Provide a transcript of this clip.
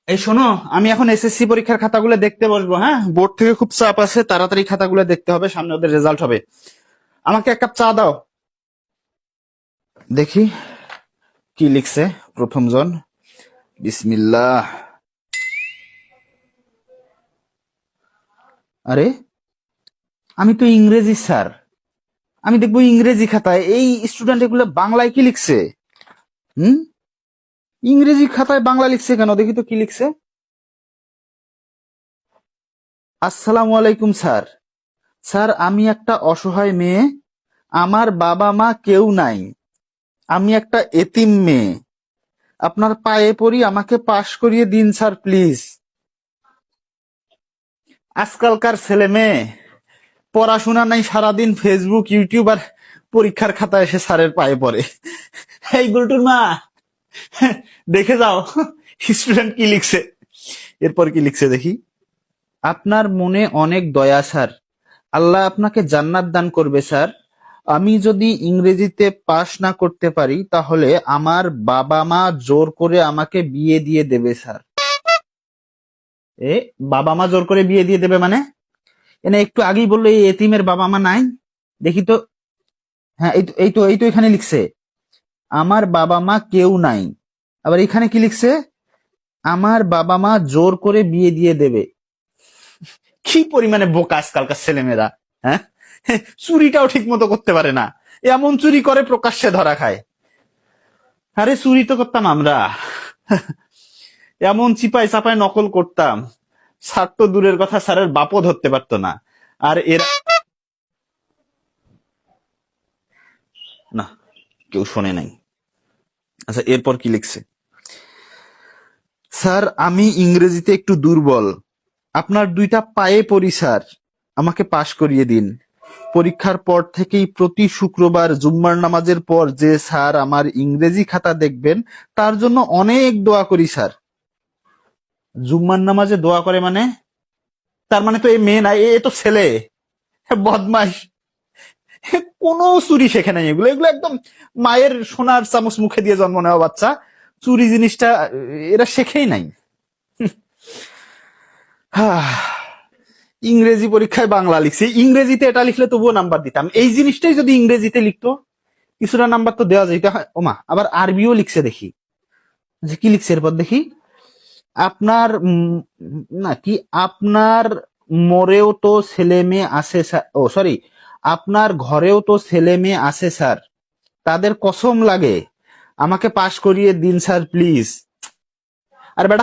এই শোনো, আমি এখন এসএসসি পরীক্ষার খাতাগুলো দেখতে বসবো। হ্যাঁ, বোর্ড থেকে খুব চাপ আছে, তাড়াতাড়ি খাতাগুলো দেখতে হবে, সামনে ওদের রেজাল্ট হবে। আমাকে এক কাপ চা দাও। দেখি কি লিখছে প্রথম জন। বিসমিল্লাহ। আরে, আমি তো ইংরেজি স্যার। আমি দেখবো ইংরেজি খাতায়, এই স্টুডেন্ট এগুলো বাংলায় কি লিখছে? হুম, ইংরেজি খাতায় বাংলা লিখছে কেন? দেখি তো কি লিখছে। আসসালামু আলাইকুম স্যার। স্যার, আমি একটা অসহায় মেয়ে, আমার বাবা মা কেউ নাই, আমি একটা এতিম মেয়ে, আপনার পায়ে পড়ি, আমাকে পাশ করিয়ে দিন স্যার প্লিজ। আজকালকার ছেলে মেয়ে পড়াশোনা নাই, সারাদিন ফেসবুক ইউটিউব আর পরীক্ষার খাতা এসে স্যারের পায়ে পড়ে। এই গুলটুর মা, দেখে যাও স্টুডেন্ট কি লিখছে। এরপর কি লিখছে দেখি। আপনার মনে অনেক দয়া স্যার, আল্লাহ আপনাকে জান্নাত দান করবে স্যার। আমি যদি ইংরেজিতে পাশ না করতে পারি তাহলে আমার বাবা মা জোর করে আমাকে বিয়ে দিয়ে দেবে স্যার। এ, বাবা মা জোর করে বিয়ে দিয়ে দেবে মানে? এনে একটু আগেই বললো এই এতিমের বাবা মা নাই। দেখি তো। হ্যাঁ, এই তো এখানে লিখছে আমার বাবা মা কেউ নাই। আবার এখানে কি লিখছে? আমার বাবা মা জোর করে বিয়ে দিয়ে দেবে। কি পরিমানে বোকা আজকালকার ছেলেমেয়েরা! হ্যাঁ, চুরিটাও ঠিক মতো করতে পারে না, এমন চুরি করে প্রকাশ্যে ধরা খায়। আরে, চুরি তো করতাম আমরা, এমন চিপায় চাপায় নকল করতাম, স্যার তো দূরের কথা, স্যারের বাপও ধরতে পারতো না। আর এরা না, কেউ শোনে নাই। আচ্ছা, এরপর কি লিখছে। স্যার, আমি ইংরেজিতে একটু দুর্বল, আপনার দুইটা পায়ে পড়ি স্যার, আমাকে পাশ করিয়ে দিন। পরীক্ষার পর থেকেই প্রতি শুক্রবার জুম্মার নামাজের পর যে স্যার আমার ইংরেজি খাতা দেখবেন তার জন্য অনেক দোয়া করি স্যার। জুম্মার নামাজে দোয়া করে মানে? তার মানে তো এ মেয়ে না, এ তো ছেলে, বদমাস। কোনো চুরি শেখে নাই, এগুলো এগুলো একদম মায়ের সোনার চামচ মুখে দিয়ে জন্ম নেওয়া বাচ্চা। চুরি জিনিসটা এরা শেখেই নাই। ইংরেজি পরীক্ষায় বাংলা লিখছি, ইংরেজিতে এটা লিখলে তবুও নাম্বার দিতাম। এই জিনিসটাই যদি ইংরেজিতে লিখতো কিছুটা নাম্বার তো দেওয়া যেত। ওমা, আবার আরবিও লিখছে দেখি। যে কি লিখছে এরপর দেখি। আপনার না কি, আপনার মরেও তো ছেলে মেয়ে আছে স্যার, ও সরি, আপনার ঘরেও তো ছেলে মেয়ে আছে স্যার, তাদের কসম লাগে, আমাকে পাশ করিয়ে দিন স্যার প্লিজ। আর বেটা